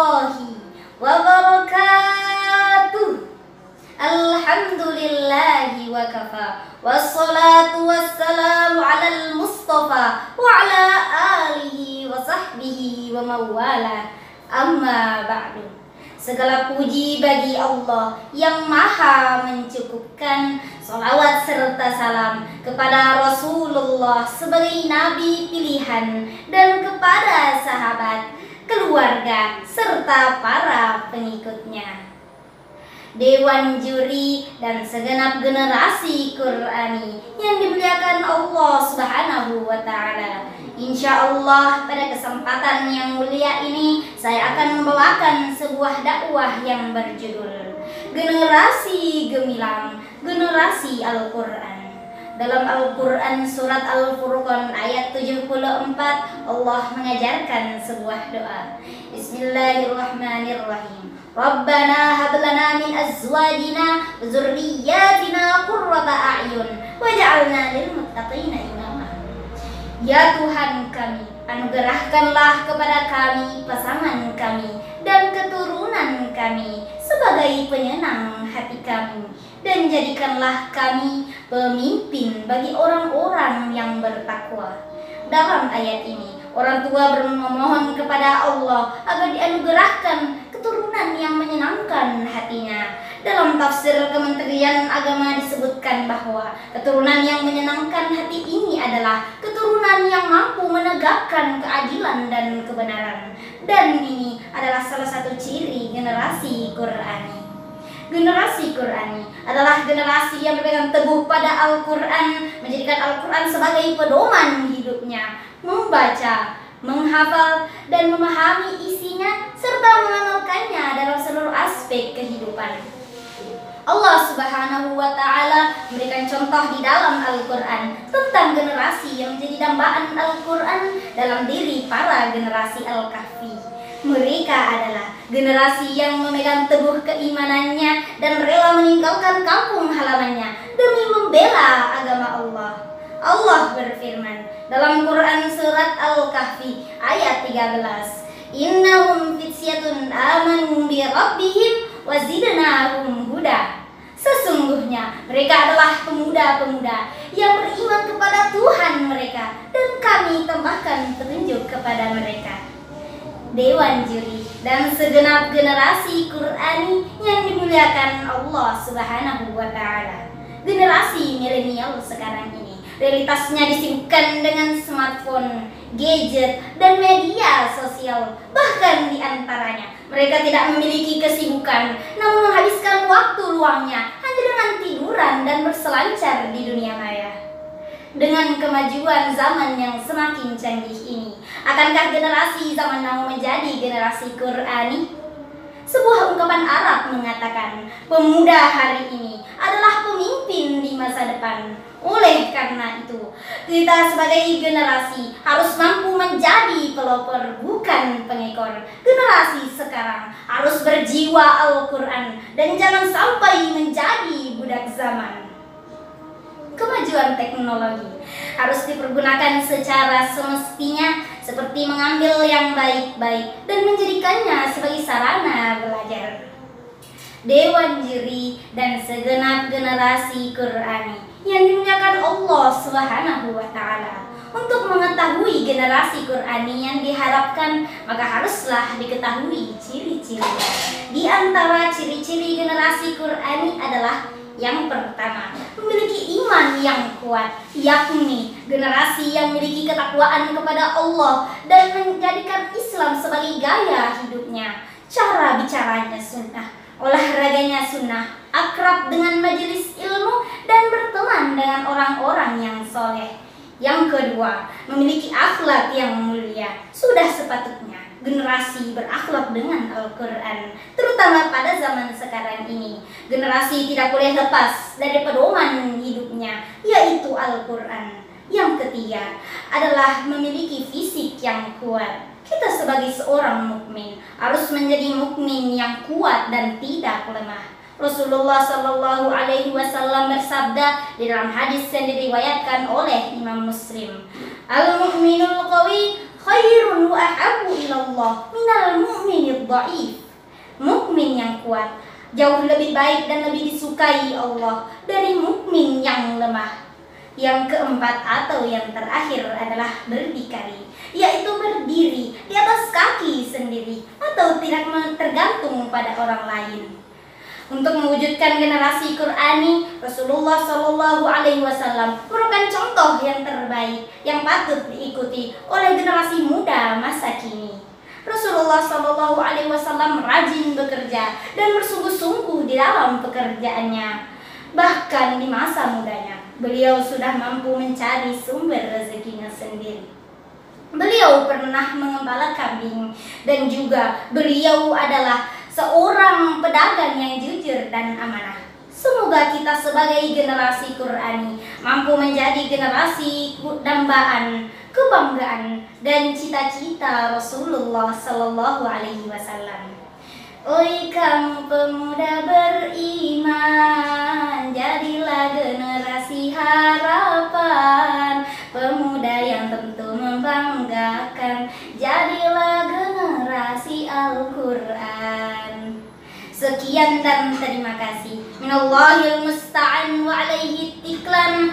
warahmatullahi wabarakatuh. Alhamdulillahi wa kafa, wassalatu wassalamu alal mustafa wa ala alihi wa sahbihi wa mawala. Amma ba'du. Segala puji bagi Allah yang maha mencukupkan. Salawat serta salam kepada Rasulullah sebagai nabi pilihan, dan kepada sahabat, keluarga, serta para pengikutnya. Dewan juri dan segenap generasi Qur'ani yang dimuliakan Allah Subhanahu wa Ta'ala. Insya Allah pada kesempatan yang mulia ini saya akan membawakan sebuah dakwah yang berjudul Generasi Gemilang, Generasi Al-Quran. Dalam Al-Quran surat Al-Furqan ayat 74, Allah mengajarkan sebuah doa. Bismillahirrahmanirrahim. Rabbana hablana min azwajina wa zurriyyatina qurrata a'yun waj'alna lil muttaqina imama. Ya Tuhan kami, anugerahkanlah kepada kami pasangan kami dan keturunan kami sebagai penyenang hati kami, dan jadikanlah kami pemimpin bagi orang-orang yang bertakwa. Dalam ayat ini, orang tua memohon kepada Allah agar dianugerahkan keturunan yang menyenangkan hatinya. Dalam tafsir Kementerian Agama disebutkan bahwa keturunan yang menyenangkan hati ini adalah keturunan yang mampu menegakkan keadilan dan kebenaran. Dan ini adalah salah satu ciri generasi Qur'ani. Generasi Qur'ani adalah generasi yang berpegang teguh pada Al-Quran, menjadikan Al-Quran sebagai pedoman hidupnya, membaca, menghafal, dan memahami isinya, serta mengamalkannya dalam seluruh aspek kehidupan. Allah Subhanahu wa Ta'ala memberikan contoh di dalam Al-Quran tentang generasi yang menjadi dambaan Al-Quran dalam diri para generasi Al-Kahfi. Mereka adalah generasi yang memegang teguh keimanannya dan rela meninggalkan kampung halamannya demi membela agama Allah. Allah berfirman dalam Quran surat Al-Kahfi ayat 13, Innahum fityatun amanu bi rabbihim wa zidnahum huda. Sesungguhnya mereka adalah pemuda-pemuda yang beriman kepada Tuhan mereka, dan kami tambahkan petunjuk kepada mereka. Dewan juri dan segenap generasi Qur'ani yang dimuliakan Allah Subhanahu wa Ta'ala. Generasi milenial sekarang ini realitasnya disibukkan dengan smartphone, gadget, dan media sosial. Bahkan di antaranya mereka tidak memiliki kesibukan, namun menghabiskan waktu luangnya hanya dengan tiduran dan berselancar di dunia maya. Dengan kemajuan zaman yang semakin canggih ini, akankah generasi zaman now menjadi generasi Qur'ani? Sebuah ungkapan Arab mengatakan, pemuda hari ini adalah pemimpin di masa depan. Oleh karena itu, kita sebagai generasi harus mampu menjadi pelopor, bukan pengekor. Generasi sekarang harus berjiwa Al-Quran dan jangan sampai menjadi budak zaman. Kemajuan teknologi harus dipergunakan secara semestinya, seperti mengambil yang baik-baik dan menjadikannya sebagai sarana belajar. Dewan juri dan segenap generasi Qur'ani yang dimuliakan Allah Subhanahu wa Ta'ala. Untuk mengetahui generasi Qur'ani yang diharapkan, maka haruslah diketahui ciri-cirinya. Di antara ciri-ciri generasi Qur'ani adalah yang pertama, memiliki iman yang kuat, yakni generasi yang memiliki ketakwaan kepada Allah dan menjadikan Islam sebagai gaya hidupnya. Cara bicaranya sunnah, olahraganya sunnah, akrab dengan majelis ilmu, dan berteman dengan orang-orang yang soleh. Yang kedua, memiliki akhlak yang mulia. Sudah sepatutnya generasi berakhlak dengan Al-Quran, terutama pada zaman sekarang ini. Generasi tidak boleh lepas dari pedoman hidupnya, yaitu Al-Quran. Yang ketiga adalah memiliki fisik yang kuat. Kita sebagai seorang mukmin harus menjadi mukmin yang kuat dan tidak lemah. Rasulullah Shallallahu Alaihi Wasallam bersabda di dalam hadis yang diriwayatkan oleh Imam Muslim, Al-mu'minul qawi khairun wa ahabbu ilallah minal mu'minid dha'if. Mukmin yang kuat jauh lebih baik dan lebih disukai Allah dari mukmin yang lemah. Yang keempat atau yang terakhir adalah berdikari, yaitu berdiri di atas kaki sendiri atau tidak tergantung pada orang lain. Untuk mewujudkan generasi Qur'ani, Rasulullah Shallallahu Alaihi Wasallam merupakan contoh yang terbaik yang patut diikuti oleh generasi muda masa kini. Rasulullah Shallallahu Alaihi Wasallam rajin bekerja dan bersungguh-sungguh di dalam pekerjaannya. Bahkan di masa mudanya, beliau sudah mampu mencari sumber rezekinya sendiri. Beliau pernah mengembala kambing dan juga beliau adalah seorang pedagang yang jujur dan amanah. Semoga kita sebagai generasi Qur'ani mampu menjadi generasi dambaan, kebanggaan dan cita-cita Rasulullah Sallallahu Alaihi Wasallam. Oi kamu pemuda beriman, jadilah generasi harapan, pemuda yang tentu membanggakan, jadilah generasi Al-Quran. Sekian dan terima kasih. Minallahil musta'an wa alaihi tiklan.